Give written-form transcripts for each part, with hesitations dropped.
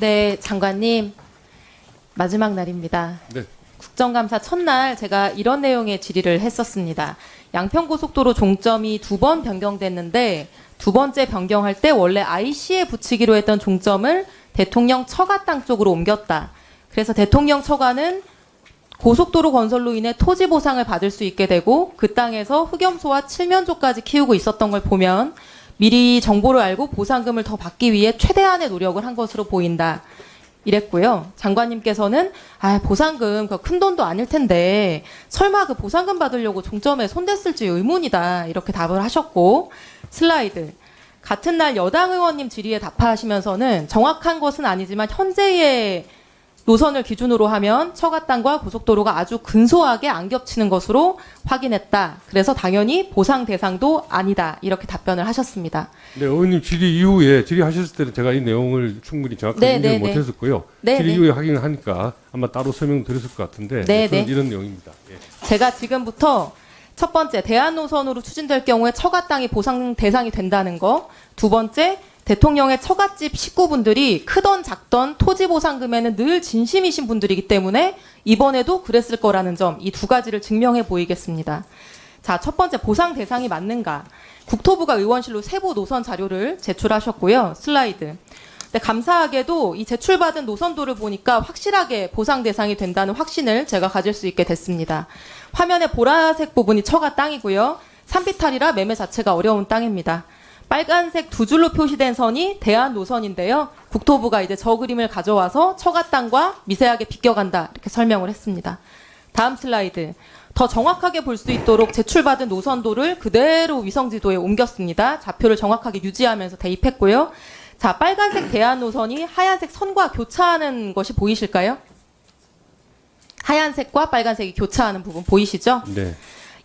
네, 장관님. 마지막 날입니다. 네. 국정감사 첫날 제가 이런 내용의 질의를 했었습니다. 양평고속도로 종점이 2번 변경됐는데 두 번째 변경할 때 원래 IC에 붙이기로 했던 종점을 대통령 처가 땅 쪽으로 옮겼다. 그래서 대통령 처가는 고속도로 건설로 인해 토지 보상을 받을 수 있게 되고 그 땅에서 흑염소와 칠면조까지 키우고 있었던 걸 보면 미리 정보를 알고 보상금을 더 받기 위해 최대한의 노력을 한 것으로 보인다. 이랬고요. 장관님께서는 보상금 그 큰 돈도 아닐 텐데 설마 그 보상금 받으려고 종점에 손댔을지 의문이다. 이렇게 답을 하셨고 슬라이드. 같은 날 여당 의원님 질의에 답하시면서는 정확한 것은 아니지만 현재의 노선을 기준으로 하면 처가 땅과 고속도로가 아주 근소하게 안 겹치는 것으로 확인했다. 그래서 당연히 보상 대상도 아니다. 이렇게 답변을 하셨습니다. 네, 의원님 질의 이후에 질의하셨을 때는 제가 이 내용을 충분히 정확하게 인지를 못했었고요. 질의 이후에 확인을 하니까 아마 따로 설명드렸을 것 같은데 이런 내용입니다. 예. 제가 지금부터 첫 번째, 대안 노선으로 추진될 경우에 처가 땅이 보상 대상이 된다는 거. 두 번째, 대통령의 처갓집 식구분들이 크던 작던 토지 보상금에는 늘 진심이신 분들이기 때문에 이번에도 그랬을 거라는 점, 이 두 가지를 증명해 보이겠습니다. 자, 첫 번째, 보상 대상이 맞는가? 국토부가 의원실로 세부 노선 자료를 제출하셨고요. 슬라이드. 근데 감사하게도 이 제출받은 노선도를 보니까 확실하게 보상 대상이 된다는 확신을 제가 가질 수 있게 됐습니다. 화면에 보라색 부분이 처가 땅이고요. 산비탈이라 매매 자체가 어려운 땅입니다. 빨간색 두 줄로 표시된 선이 대안 노선인데요. 국토부가 이제 저 그림을 가져와서 처가 땅과 미세하게 비껴간다 이렇게 설명을 했습니다. 다음 슬라이드. 더 정확하게 볼 수 있도록 제출받은 노선도를 그대로 위성지도에 옮겼습니다. 좌표를 정확하게 유지하면서 대입했고요. 자, 빨간색 대안 노선이 하얀색 선과 교차하는 것이 보이실까요? 하얀색과 빨간색이 교차하는 부분 보이시죠? 네.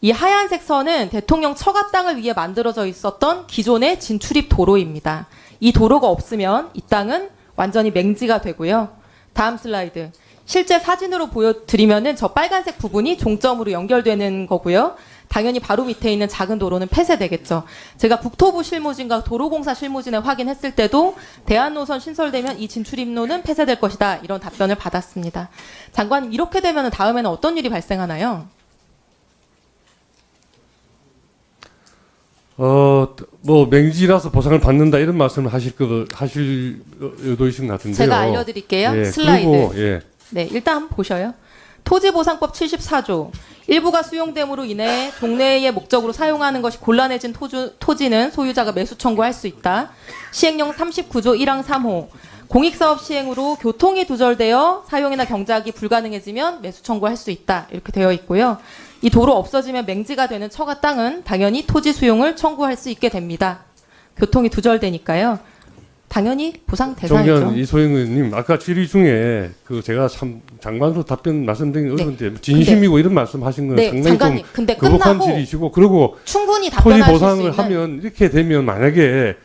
이 하얀색 선은 대통령 처가 땅을 위해 만들어져 있었던 기존의 진출입 도로입니다. 이 도로가 없으면 이 땅은 완전히 맹지가 되고요. 다음 슬라이드. 실제 사진으로 보여드리면은 저 빨간색 부분이 종점으로 연결되는 거고요. 당연히 바로 밑에 있는 작은 도로는 폐쇄되겠죠. 제가 국토부 실무진과 도로공사 실무진에 확인했을 때도 대안노선 신설되면 이 진출입로는 폐쇄될 것이다. 이런 답변을 받았습니다. 장관님, 이렇게 되면 다음에는 어떤 일이 발생하나요? 뭐 맹지라서 보상을 받는다 이런 말씀을 하실 의도이신 것 같은데요. 제가 알려드릴게요. 예, 슬라이드. 그리고, 예. 네, 일단 한번 보셔요. 토지보상법 74조. 일부가 수용됨으로 인해 종래의 목적으로 사용하는 것이 곤란해진 토지는 소유자가 매수 청구할 수 있다. 시행령 39조 1항 3호. 공익사업 시행으로 교통이 두절되어 사용이나 경작이 불가능해지면 매수 청구할 수 있다. 이렇게 되어 있고요. 이 도로 없어지면 맹지가 되는 처가 땅은 당연히 토지 수용을 청구할 수 있게 됩니다. 교통이 두절되니까요. 당연히 보상 대상이죠. 정의원 이소영 의원님, 아까 질의 중에 제가 참 장관으로 답변 말씀드리기 어려운데 진심이고 이런 말씀하신 건 상당히 장관님, 좀 근데 거북한 질의시고, 그리고 충분히 토지 보상을 하면 이렇게 되면 만약에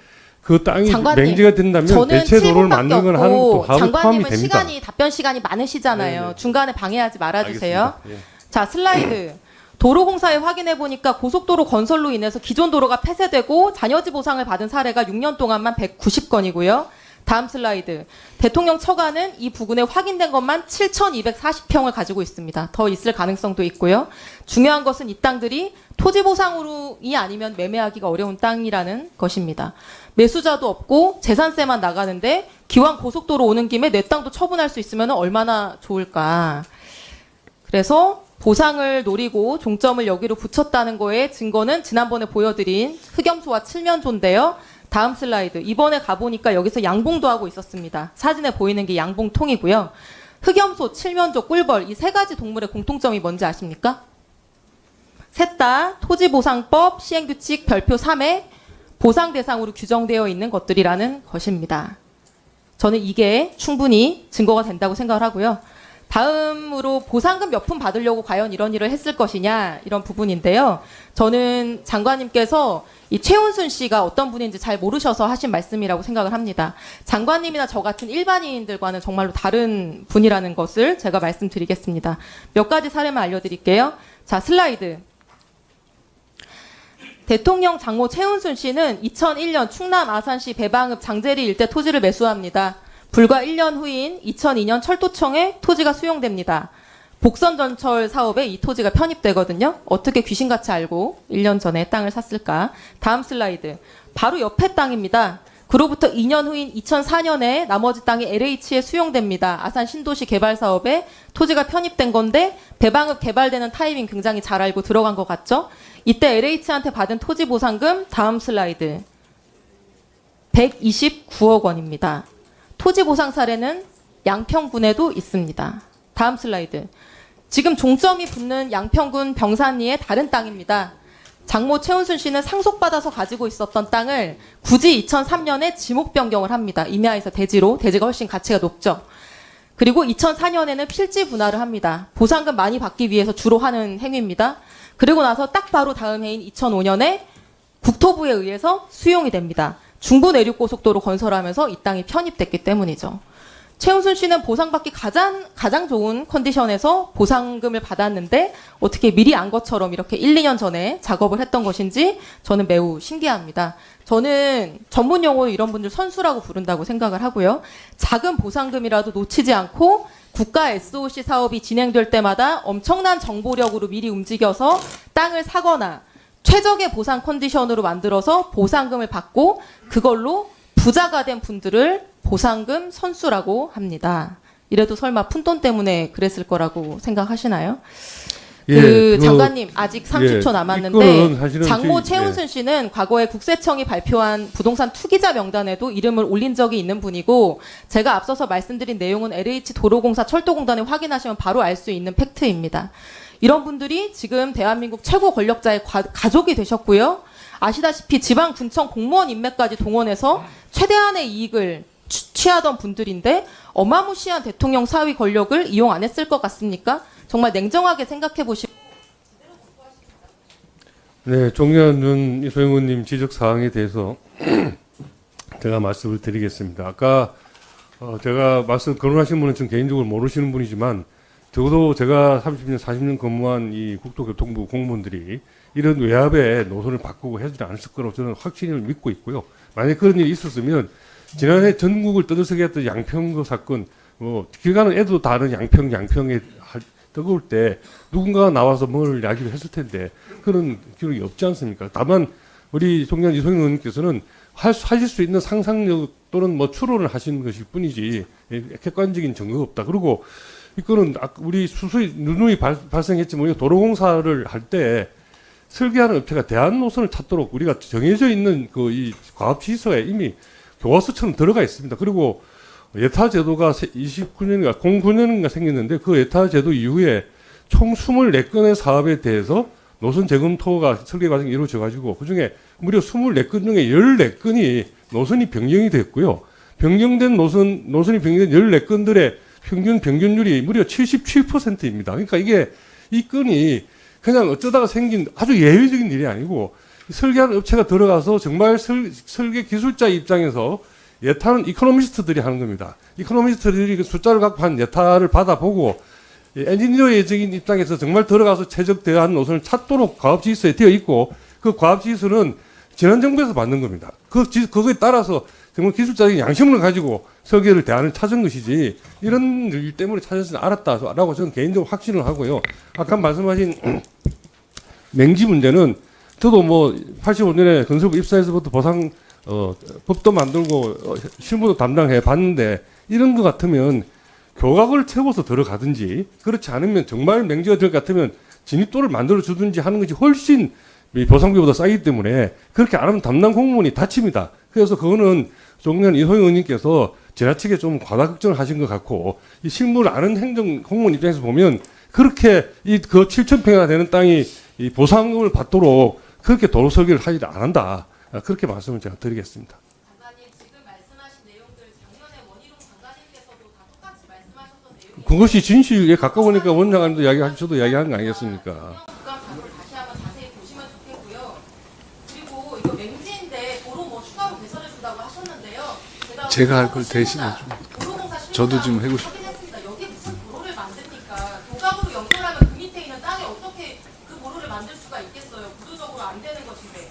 그 땅이 맹지가 된다면 대체 도로를 만드는 건 하는 것도 포함이 장관님은 됩니다. 답변 시간이 많으시잖아요. 네네. 중간에 방해하지 말아주세요. 예. 자, 슬라이드. 도로공사에 확인해 보니까 고속도로 건설로 인해서 기존 도로가 폐쇄되고 잔여지 보상을 받은 사례가 6년 동안만 190건이고요. 다음 슬라이드. 대통령 처가는 이 부근에 확인된 것만 7,240평을 가지고 있습니다. 더 있을 가능성도 있고요. 중요한 것은 이 땅들이 토지 보상으로이 아니면 매매하기가 어려운 땅이라는 것입니다. 매수자도 없고 재산세만 나가는데 기왕 고속도로 오는 김에 내 땅도 처분할 수 있으면 얼마나 좋을까. 그래서 보상을 노리고 종점을 여기로 붙였다는 거에 증거는 지난번에 보여드린 흑염소와 칠면조인데요. 다음 슬라이드. 이번에 가보니까 여기서 양봉도 하고 있었습니다. 사진에 보이는 게 양봉통이고요. 흑염소, 칠면조, 꿀벌 이 세 가지 동물의 공통점이 뭔지 아십니까? 셋 다 토지보상법 시행규칙 별표 3에 보상 대상으로 규정되어 있는 것들이라는 것입니다. 저는 이게 충분히 증거가 된다고 생각을 하고요. 다음으로 보상금 몇 푼 받으려고 과연 이런 일을 했을 것이냐 이런 부분인데요. 저는 장관님께서 이 최은순 씨가 어떤 분인지 잘 모르셔서 하신 말씀이라고 생각을 합니다. 장관님이나 저 같은 일반인들과는 정말로 다른 분이라는 것을 제가 말씀드리겠습니다. 몇 가지 사례만 알려드릴게요. 자, 슬라이드. 대통령 장모 최은순 씨는 2001년 충남 아산시 배방읍 장제리 일대 토지를 매수합니다. 불과 1년 후인 2002년 철도청에 토지가 수용됩니다. 복선전철 사업에 이 토지가 편입되거든요. 어떻게 귀신같이 알고 1년 전에 땅을 샀을까? 다음 슬라이드. 바로 옆에 땅입니다. 그로부터 2년 후인 2004년에 나머지 땅이 LH에 수용됩니다. 아산 신도시 개발 사업에 토지가 편입된 건데 배방읍 개발되는 타이밍 굉장히 잘 알고 들어간 것 같죠? 이때 LH한테 받은 토지 보상금 다음 슬라이드. 129억 원입니다. 토지 보상 사례는 양평군에도 있습니다. 다음 슬라이드. 지금 종점이 붙는 양평군 병산리의 다른 땅입니다. 장모 최은순 씨는 상속받아서 가지고 있었던 땅을 굳이 2003년에 지목 변경을 합니다. 임야에서 대지로. 대지가 훨씬 가치가 높죠. 그리고 2004년에는 필지 분할을 합니다. 보상금 많이 받기 위해서 주로 하는 행위입니다. 그리고 나서 딱 바로 다음 해인 2005년에 국토부에 의해서 수용이 됩니다. 중부내륙고속도로 건설하면서 이 땅이 편입됐기 때문이죠. 최은순 씨는 보상받기 가장 좋은 컨디션에서 보상금을 받았는데 어떻게 미리 안 것처럼 이렇게 1, 2년 전에 작업을 했던 것인지 저는 매우 신기합니다. 저는 전문 용어로 이런 분들 선수라고 부른다고 생각을 하고요. 작은 보상금이라도 놓치지 않고 국가 SOC 사업이 진행될 때마다 엄청난 정보력으로 미리 움직여서 땅을 사거나 최적의 보상 컨디션으로 만들어서 보상금을 받고 그걸로 부자가 된 분들을 보상금 선수라고 합니다. 이래도 설마 푼돈 때문에 그랬을 거라고 생각하시나요? 예, 장관님 아직 30초 남았는데 장모 최은순 예. 씨는 과거에 국세청이 발표한 부동산 투기자 명단에도 이름을 올린 적이 있는 분이고 제가 앞서서 말씀드린 내용은 LH 도로공사 철도공단에 확인하시면 바로 알 수 있는 팩트입니다. 이런 분들이 지금 대한민국 최고 권력자의 가족이 되셨고요. 아시다시피 지방군청 공무원 인맥까지 동원해서 최대한의 이익을 취하던 분들인데 어마무시한 대통령 사위 권력을 이용 안 했을 것 같습니까? 정말 냉정하게 생각해 보시고. 네, 종려는 이소영 의원님 지적 사항에 대해서 제가 말씀을 드리겠습니다. 아까 제가 거론하신 분은 좀 개인적으로 모르시는 분이지만 적어도 제가 30년, 40년 근무한 이 국토교통부 공무원들이 이런 외압의 노선을 바꾸고 하지 않았을 거라고 저는 확신을 믿고 있고요. 만약에 그런 일이 있었으면 지난해 전국을 떠들썩게 했던 양평 사건, 기간은 애도 다른 양평에 뜨거울 때 누군가가 나와서 뭘 이야기를 했을 텐데 그런 기록이 없지 않습니까? 다만 우리 총장 이소영 의원님께서는 하실 수 있는 상상력 또는 추론을 하시는 것일 뿐이지 객관적인 증거가 없다. 그리고 이거는 우리 수수히 누누이 발생했지만 우리가 도로공사를 할 때 설계하는 업체가 대안 노선을 찾도록 우리가 정해져 있는 이 과업지시서에 이미 교과서처럼 들어가 있습니다. 그리고 예타 제도가 29년인가 09년인가 생겼는데 그 예타 제도 이후에 총 24건의 사업에 대해서 노선 재검토가 설계 과정이 이루어져 가지고 그중에 무려 24건 중에 14건이 노선이 변경이 됐고요. 변경된 노선이 변경된 14건들의 평균 변경률이 무려 77%입니다. 그러니까 이 건이 그냥 어쩌다가 생긴 아주 예외적인 일이 아니고 설계하는 업체가 들어가서 정말 설계 기술자 입장에서 예타는 이코노미스트들이 하는 겁니다. 이코노미스트들이 그 숫자를 갖고 한 예타를 받아보고 엔지니어적인 입장에서 정말 들어가서 최적대한 노선을 찾도록 과업지시서에 되어 있고 그 과업지시서는 지난 정부에서 만든 겁니다. 그거에 따라서 정말 기술자적인 양심을 가지고 설계를 대안을 찾은 것이지 이런 일 때문에 찾아서 알았다라고 저는 개인적으로 확신을 하고요. 아까 말씀하신 맹지 문제는 저도 85년에 건설부 입사해서부터 보상 법도 만들고 실무도 담당해 봤는데 이런 것 같으면 교각을 채워서 들어가든지 그렇지 않으면 정말 맹지가 될 것 같으면 진입도를 만들어 주든지 하는 것이 훨씬 보상비보다 싸기 때문에 그렇게 안 하면 담당 공무원이 다칩니다. 그래서 그거는 종년 이소영 의원님께서 지나치게 좀 과다 걱정을 하신 것 같고 이 실무를 아는 행정 공무원 입장에서 보면 그렇게 그 7,000평이나 되는 땅이 이 보상금을 받도록 그렇게 도로 설계를 하지 않는다. 그렇게 말씀을 제가 드리겠습니다. 장관님 지금 말씀하신 내용들 작년에 원희룡 장관님께서도 다 똑같이 말씀하셨던 내용이 그것이 진실에 가까우니까 원장님도 이야기하고 저도 이야기하는 거 아니겠습니까? 다시 한번 자세히 보시면 좋겠고요. 그리고 이거 맹지인데 도로 추가로 개설해 준다고 하셨는데요. 제가 할 걸 대신해 좀. 저도 좀 해고 싶어요. 확인했습니다. 여기 무슨 도로를 만듭니까? 도각으로 연결하면 그 밑에 있는 땅에 어떻게 그 도로를 만들 수가 있겠어요? 구조적으로 안 되는 것인데.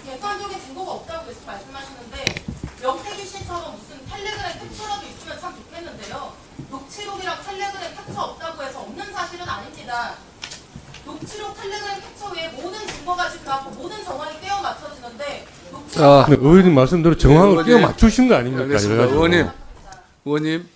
객관적인 증거가 없다고 말씀하시는데 명태규 씨처럼 무슨 텔레그램 캡처라도 있으면 참 있습니다. 녹취록 텔레그램 캡처 외에 모든 증거가 집합하고 모든 정황이 떼어 맞춰지는데 자, 의원님 말씀대로 정황을 의원님. 끼워 맞추신 거 아닙니까? 알겠습니다. 이래가지고. 의원님,